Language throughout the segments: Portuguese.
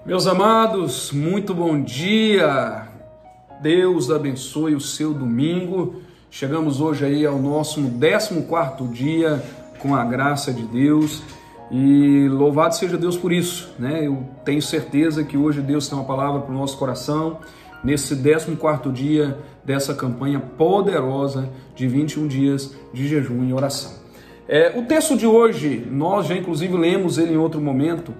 Meus amados, muito bom dia. Deus abençoe o seu domingo. Chegamos hoje aí ao nosso 14º dia com a graça de Deus e louvado seja Deus por isso, né? Eu tenho certeza que hoje Deus tem uma palavra para o nosso coração nesse 14º dia dessa campanha poderosa de 21 dias de jejum e oração. O texto de hoje, nós já inclusive lemos ele em outro momento,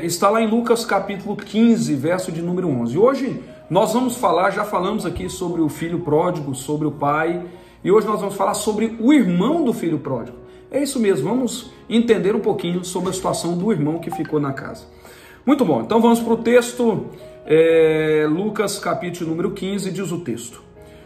está lá em Lucas capítulo 15, verso de número 11. Hoje nós vamos falar, já falamos aqui sobre o filho pródigo, sobre o pai, e hoje nós vamos falar sobre o irmão do filho pródigo. É isso mesmo, vamos entender um pouquinho sobre a situação do irmão que ficou na casa. Muito bom, então vamos para o texto, Lucas capítulo número 15, diz o texto.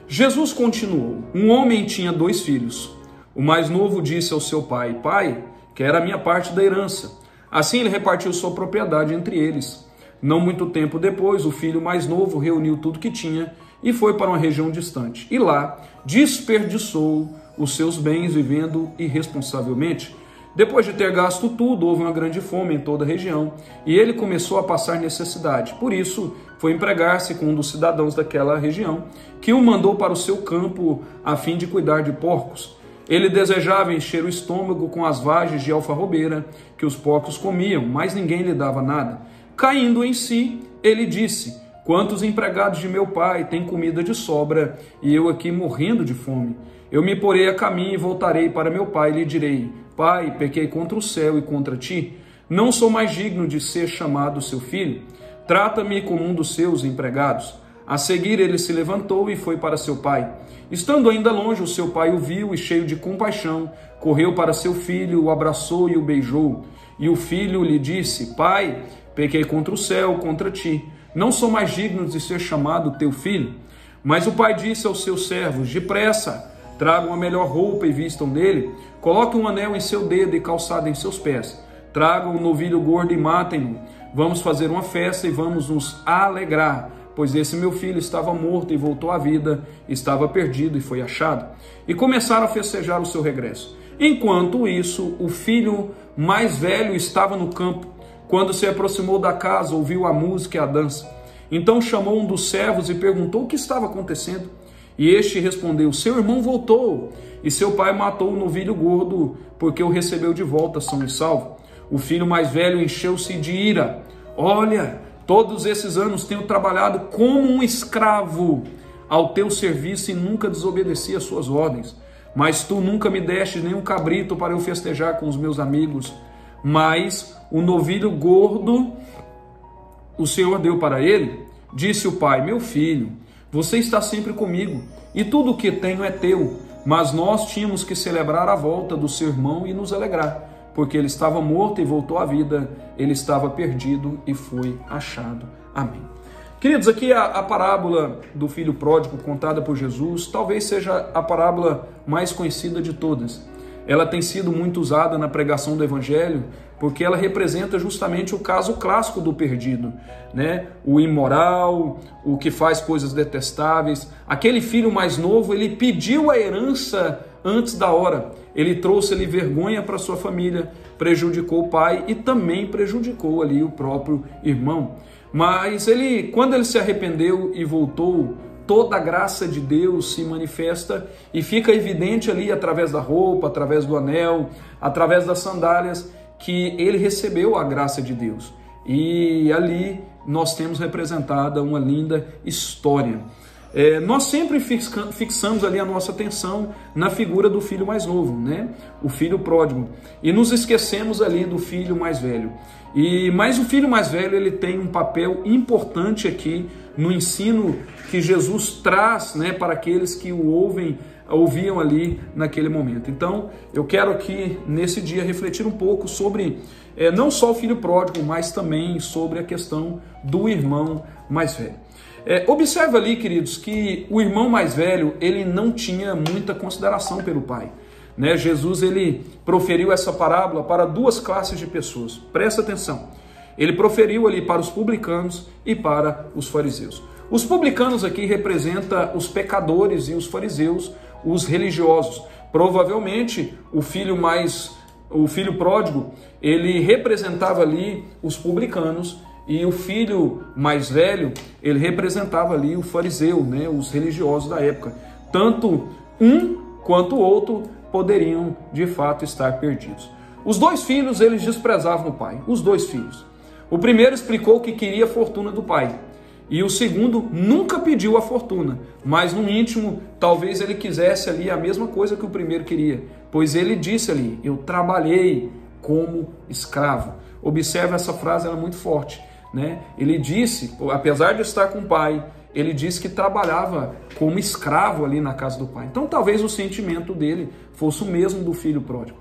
Jesus continuou, um homem tinha 2 filhos. O mais novo disse ao seu pai, pai, quero a minha parte da herança. Assim ele repartiu sua propriedade entre eles. Não muito tempo depois, o filho mais novo reuniu tudo que tinha e foi para uma região distante. E lá desperdiçou os seus bens vivendo irresponsavelmente. Depois de ter gasto tudo, houve uma grande fome em toda a região e ele começou a passar necessidade. Por isso, foi empregar-se com um dos cidadãos daquela região, que o mandou para o seu campo a fim de cuidar de porcos. Ele desejava encher o estômago com as vagens de alfarrobeira que os porcos comiam, mas ninguém lhe dava nada. Caindo em si, ele disse, quantos empregados de meu pai têm comida de sobra e eu aqui morrendo de fome? Eu me porei a caminho e voltarei para meu pai e lhe direi, pai, pequei contra o céu e contra ti. Não sou mais digno de ser chamado seu filho. Trata-me como um dos seus empregados. A seguir ele se levantou e foi para seu pai. Estando ainda longe, o seu pai o viu e, cheio de compaixão, correu para seu filho, o abraçou e o beijou. E o filho lhe disse, pai, pequei contra o céu, contra ti. Não sou mais digno de ser chamado teu filho. Mas o pai disse aos seus servos, depressa, tragam a melhor roupa e vistam nele, coloquem um anel em seu dedo e calçado em seus pés. Tragam um novilho gordo e matem-no. Vamos fazer uma festa e vamos nos alegrar. Pois esse meu filho estava morto e voltou à vida, estava perdido e foi achado. E começaram a festejar o seu regresso. Enquanto isso, o filho mais velho estava no campo. Quando se aproximou da casa, ouviu a música e a dança. Então chamou um dos servos e perguntou o que estava acontecendo. E este respondeu, seu irmão voltou, e seu pai matou o novilho gordo, porque o recebeu de volta são e salvo. O filho mais velho encheu-se de ira. Olha, todos esses anos tenho trabalhado como um escravo ao teu serviço e nunca desobedeci às suas ordens. Mas tu nunca me deste nenhum cabrito para eu festejar com os meus amigos. Mas o novilho gordo o Senhor deu para ele. Disse o pai, meu filho, você está sempre comigo e tudo o que tenho é teu. Mas nós tínhamos que celebrar a volta do seu irmão e nos alegrar. Porque ele estava morto e voltou à vida, ele estava perdido e foi achado. Amém. Queridos, aqui a parábola do filho pródigo contada por Jesus, talvez seja a parábola mais conhecida de todas. Ela tem sido muito usada na pregação do Evangelho, porque ela representa justamente o caso clássico do perdido, né? O imoral, o que faz coisas detestáveis. Aquele filho mais novo, ele pediu a herança antes da hora. Ele trouxe-lhe vergonha para sua família, prejudicou o pai e também prejudicou ali o próprio irmão. Mas quando ele se arrependeu e voltou, toda a graça de Deus se manifesta e fica evidente ali através da roupa, através do anel, através das sandálias, que ele recebeu a graça de Deus. E ali nós temos representada uma linda história. Nós sempre fixamos ali a nossa atenção na figura do filho mais novo, né? O filho pródigo, e nos esquecemos ali do filho mais velho. Mas o filho mais velho, ele tem um papel importante aqui no ensino que Jesus traz, né, para aqueles que o ouviam ali naquele momento. Então, eu quero aqui nesse dia refletir um pouco sobre não só o filho pródigo, mas também sobre a questão do irmão mais velho. Observe ali, queridos, que o irmão mais velho, ele não tinha muita consideração pelo pai, né? Jesus, ele proferiu essa parábola para 2 classes de pessoas. Presta atenção. Ele proferiu ali para os publicanos e para os fariseus. Os publicanos aqui representam os pecadores e os fariseus, os religiosos. Provavelmente, o filho pródigo, ele representava ali os publicanos e o filho mais velho, ele representava ali o fariseu, né, os religiosos da época. Tanto um quanto o outro poderiam de fato estar perdidos. Os dois filhos, eles desprezavam o pai, os dois filhos. O primeiro explicou que queria a fortuna do pai, e o segundo nunca pediu a fortuna, mas no íntimo talvez ele quisesse ali a mesma coisa que o primeiro queria, pois ele disse ali: eu trabalhei como escravo. Observe essa frase, ela é muito forte, né? Ele disse, apesar de estar com o pai, ele disse que trabalhava como escravo ali na casa do pai. Então talvez o sentimento dele fosse o mesmo do filho pródigo.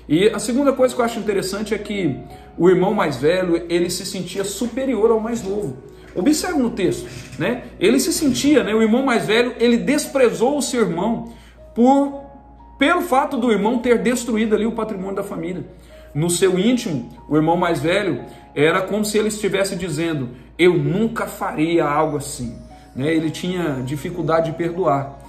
E a segunda coisa que eu acho interessante é que o irmão mais velho, ele se sentia superior ao mais novo. Observe no texto, né? Ele se sentia, né? O irmão mais velho, ele desprezou o seu irmão pelo fato do irmão ter destruído ali o patrimônio da família. No seu íntimo, o irmão mais velho era como se ele estivesse dizendo: eu nunca faria algo assim, né? Ele tinha dificuldade de perdoar.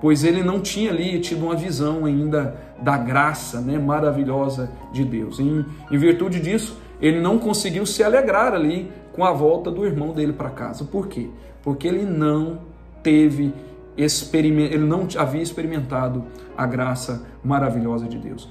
Pois ele não tinha ali tido uma visão ainda da graça, né, maravilhosa de Deus. Em virtude disso, ele não conseguiu se alegrar ali com a volta do irmão dele para casa. Por quê? Porque ele não havia experimentado a graça maravilhosa de Deus.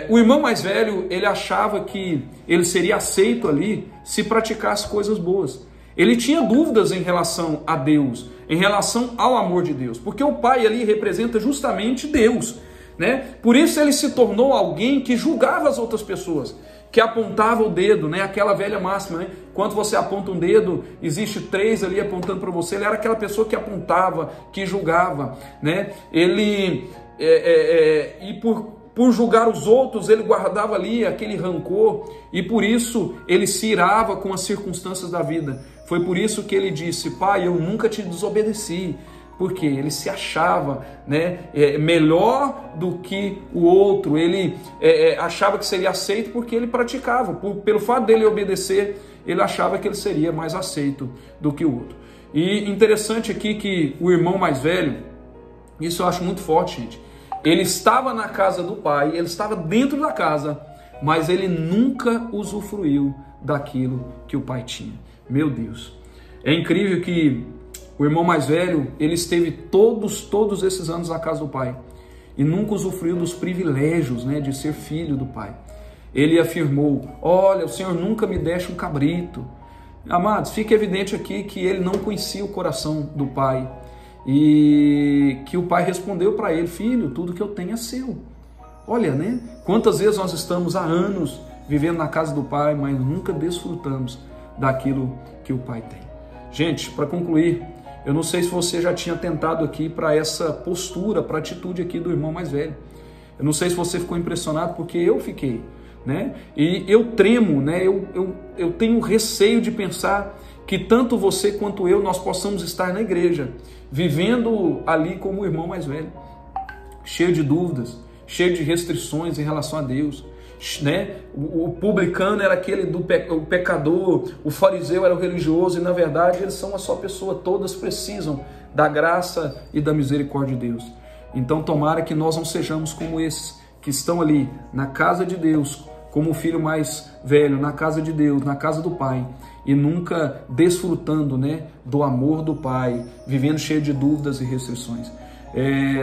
O irmão mais velho, ele achava que ele seria aceito ali se praticasse coisas boas. Ele tinha dúvidas em relação a Deus, em relação ao amor de Deus, porque o pai ali representa justamente Deus, né? Por isso ele se tornou alguém que julgava as outras pessoas, que apontava o dedo, né? Aquela velha máxima, né? Quando você aponta um dedo, existe 3 ali apontando para você. Ele era aquela pessoa que apontava, que julgava, né? Por julgar os outros, ele guardava ali aquele rancor, e por isso ele se irava com as circunstâncias da vida. Foi por isso que ele disse: pai, eu nunca te desobedeci. Porque ele se achava, né, melhor do que o outro. Ele achava que seria aceito porque ele praticava. Pelo fato dele obedecer, ele achava que ele seria mais aceito do que o outro. E interessante aqui que o irmão mais velho, isso eu acho muito forte, gente. Ele estava na casa do pai, ele estava dentro da casa, mas ele nunca usufruiu daquilo que o pai tinha. Meu Deus, é incrível que o irmão mais velho, ele esteve todos esses anos na casa do pai e nunca usufruiu dos privilégios, né, de ser filho do pai. Ele afirmou: olha, o Senhor nunca me deixa um cabrito. Amados, fica evidente aqui que ele não conhecia o coração do pai e que o pai respondeu para ele: filho, tudo que eu tenho é seu. Olha, né? Quantas vezes nós estamos há anos vivendo na casa do pai, mas nunca desfrutamos daquilo que o pai tem. Gente, para concluir, eu não sei se você já tinha tentado aqui para essa postura, para a atitude aqui do irmão mais velho. Eu não sei se você ficou impressionado, porque eu fiquei, né? E eu tremo, né? Eu tenho receio de pensar que tanto você quanto eu, nós possamos estar na igreja, vivendo ali como o irmão mais velho, cheio de dúvidas, cheio de restrições em relação a Deus, né? O publicano era aquele o pecador, o fariseu era o religioso, e na verdade eles são uma só pessoa. Todas precisam da graça e da misericórdia de Deus. Então tomara que nós não sejamos como esses que estão ali na casa de Deus, como o filho mais velho, na casa de Deus, na casa do pai, e nunca desfrutando, né, do amor do pai, vivendo cheio de dúvidas e restrições.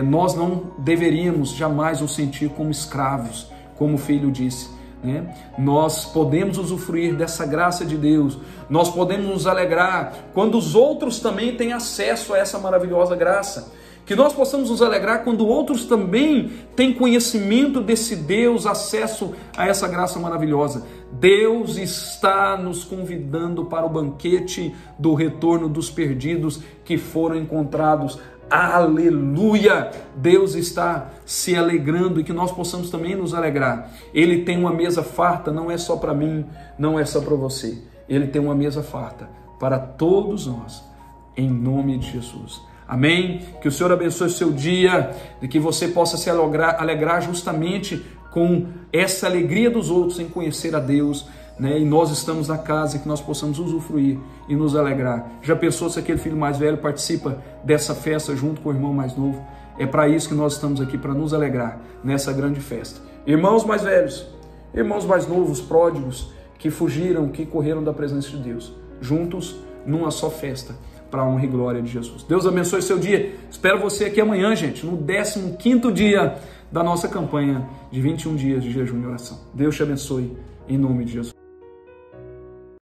Nós não deveríamos jamais nos sentir como escravos, como o filho disse, né? Nós podemos usufruir dessa graça de Deus, nós podemos nos alegrar quando os outros também têm acesso a essa maravilhosa graça, que nós possamos nos alegrar quando outros também têm conhecimento desse Deus, acesso a essa graça maravilhosa. Deus está nos convidando para o banquete do retorno dos perdidos que foram encontrados. Aleluia! Deus está se alegrando, e que nós possamos também nos alegrar. Ele tem uma mesa farta, não é só para mim, não é só para você. Ele tem uma mesa farta para todos nós, em nome de Jesus. Amém? Que o Senhor abençoe o seu dia, e que você possa se alegrar justamente com essa alegria dos outros em conhecer a Deus, né? E nós estamos na casa, e que nós possamos usufruir e nos alegrar. Já pensou se aquele filho mais velho participa dessa festa junto com o irmão mais novo? É para isso que nós estamos aqui, para nos alegrar nessa grande festa. Irmãos mais velhos, irmãos mais novos, pródigos, que fugiram, que correram da presença de Deus, juntos numa só festa, para a honra e glória de Jesus. Deus abençoe seu dia. Espero você aqui amanhã, gente, no 15º dia da nossa campanha de 21 dias de jejum e oração. Deus te abençoe, em nome de Jesus.